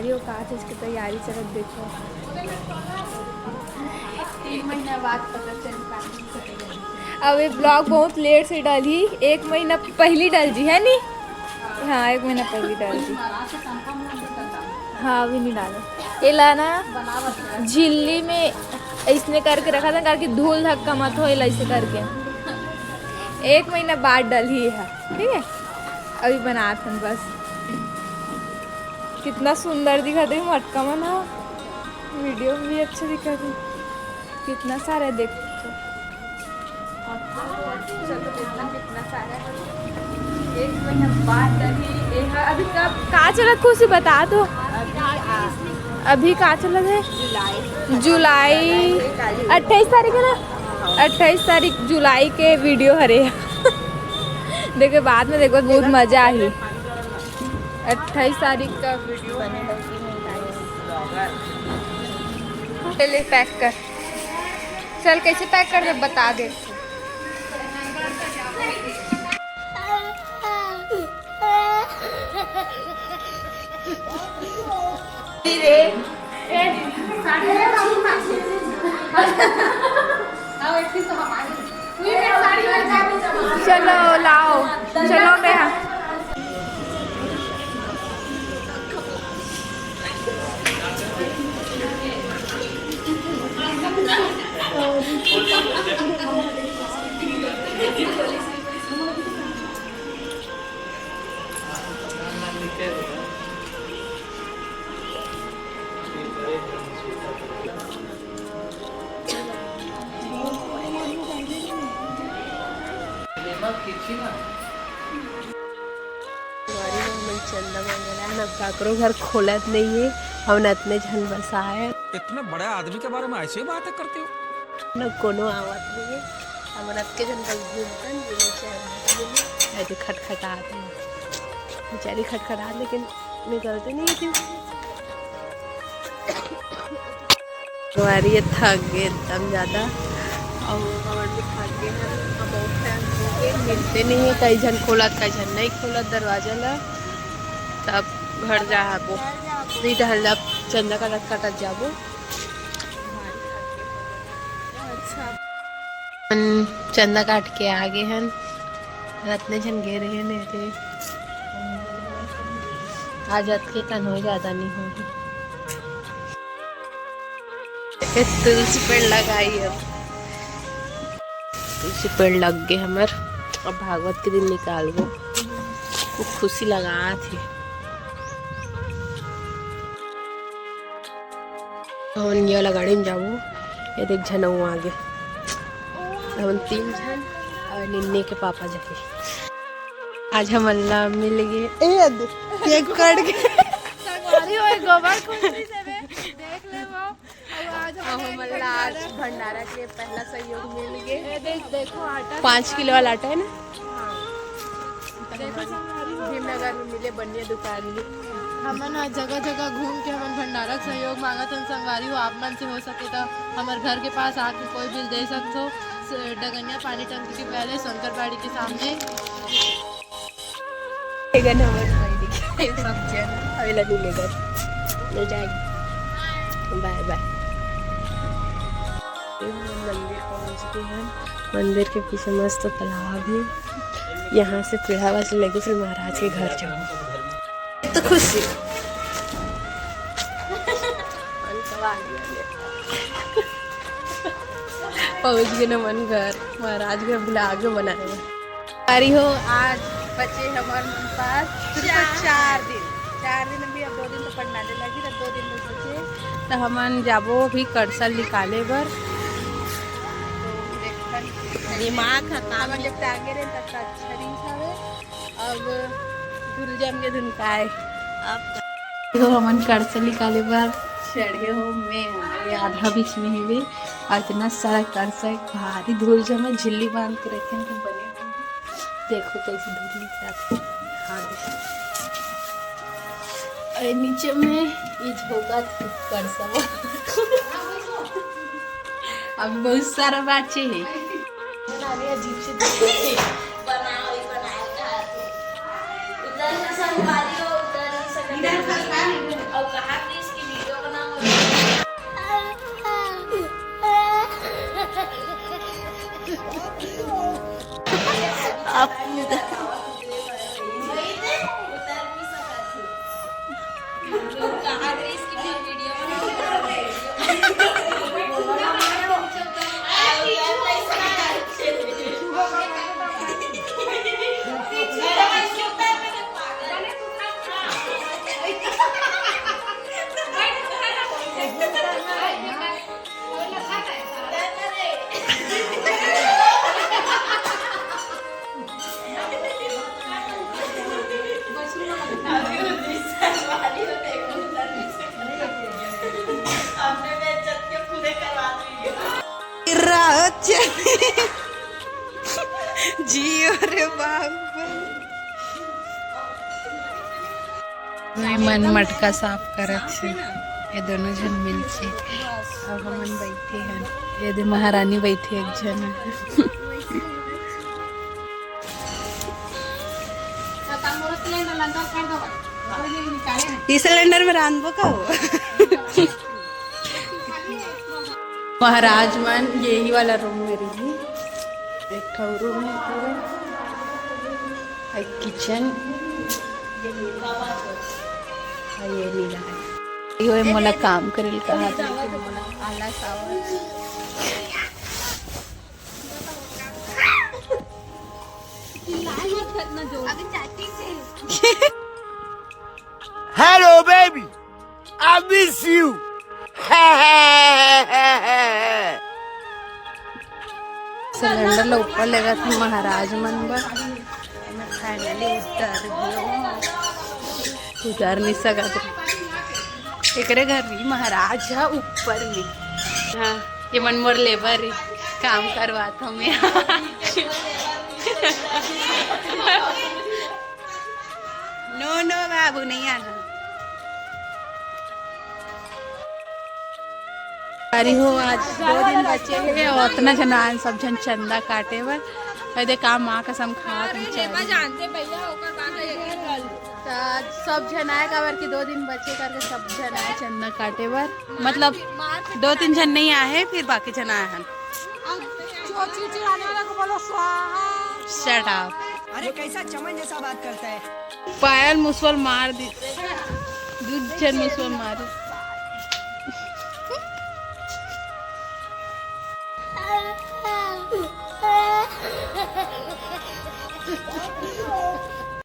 तैयारी हो, कहाँ चीज़ की तैयारी चलत देखो। 3 महीना बाद पता चल। अब ये ब्लॉग बहुत लेट से डाली, 1 महीना पहली डाल जी है नी। हाँ 1 महीना पहली डाल दी। हाँ अभी नहीं डालो। ये लाना झिल्ली में इसने करके रखा था ताकि धूल धक्का मत हो, ऐसे करके 1 महीना बाद डाली है। ठीक है अभी बनाते हैं बस। कितना सुंदर दिखा थे मटका मना, वीडियो में भी अच्छे दिखा थे। कितना सारा देखो कितना सारा 1 महीना बाद डाली। अभी कब कहाँ चला खुशी बता दो। अभी कहाँ चला है? जुलाई 28 तारीख है ना। 28 तारीख जुलाई के वीडियो हरे देखो बाद में देखो बहुत मजा आई। 28 तारीख का वीडियो पहले पैक कर। चल कैसे पैक कर दे बता दे। चलो लाओ चलो मैं चंदा वगैरह न काकरो घर खोलत नहीं है। हम इतने झन बसा है। इतने बड़े आदमी के बारे में ऐसे ही बातें करते हो। न कोनो आवत नहीं है। हम के जन बस घूमतन ऐसे खटखटाते हैं। बेचारी खटखटा लेकिन निकलते नहीं थी। हमारी थक गए एकदम ज़्यादा और हमारे भी थक गए हैं। अब बहुत टाइम हो गए मिलते नहीं है। कई जन खोलत कई जन नहीं खोलत दरवाजा ला। तब घर जाबो टहल चंदा का कटत जाबो। चंदा काट के आगे हैं। रत्ने जन गे रहे हैं थे आज के तन हो ज़्यादा नहीं होगी। तुलसी पेड़ लगाई अब तुलसी पेड़ लग गए हमार। अब भागवत के दिन निकाल वो खुशी लगा थी। ये लगाड़ी में जाओ। ये देख झन आगे हम 3 जन और निन्ने के पापा जाके आज हम अल्लाह मिल गए। ये कट गए गोबर देख ले वो। हम अल्लाह आज भंडारा के पहला सहयोग मिल गए। देखो आटा 5 किलो वाला आटा है ना। भीमनगर में मिले बनिया दुकान में। हमन जगह जगह घूम के हमन भंडारा सहयोग मांगत हन। संगवारी हो आप मन से हो सके तो हमारे घर के पास आके कोई बिल दे सकते हो। डगनिया पानी टंकी के पहले शंकरबाड़ी के सामने बाय बाय। मंदिर पहुंच गए हैं। मंदिर के पीछे मस्त तालाब है। यहाँ से पिढ़ावा से लेके फिर महाराज के घर जाओ तो खुशी पहुंच गए ना मन घर। महाराज के ब्लॉग बनाए अरे हो। आज बचे हमारे पास सिर्फ 4 दिन। 4 दिन अभी अब 2 दिन तो पढ़ने लगी। तब 2 दिन में बचे तो हमन जाबो अभी कड़सल निकाले बर। दिमाग खत्म जब टांगे रहे तब तक अच्छा नहीं था। अब गुलजम के धुनकाए अब हमन कड़सल निकाले बर चढ़े हो। मैं आधा बीच में ही और इतना सारा कड़सा भारी धूल जमा झिल्ली बांध के रखे हैं बने। देखो कैसे धूल निकलती है। नीचे में ये झोंका कड़सा अब बहुत सारा बाचे है। अजीब से बनाया जियो रे बाबा। मन मटका साफ करत छे ये दोनों जन मिल छे। अब हमन बैठे हैं, ये दे महारानी बैठी एक जन। इस सिलेंडर में रांधबो का हो। महाराज मन यही वाला रूम में रही, एक ठो रूम है पूरा, एक किचन, ये नीला है। ये मोला काम करेल कहा था कि मोला आलस आवत। Hello, baby. I miss you. Cylinder ला ऊपर लगा था महाराज मन बा, मैं फाइनली उतर नहीं सकत। एकरे घर भी महाराज है ऊपर में। हाँ, ये मन मोर लेबर काम करवाता मैं। नो नो बाबू नहीं आना। अरे हो आज 2 दिन बचे हैं और उतना जनान सब जन चंदा काटे बर कदे काम माँ कसम खा जानते भैया सब जन आए काबर कि 2 दिन बचे करके सब जन आए चंदा काटे बर। मतलब 2-3 जन नहीं आए, फिर बाकी जन आए हैं। Shut up. अरे कैसा चमन जैसा बात करता है। पायल मुसवल मार दी, 2 जन मुसवल मार।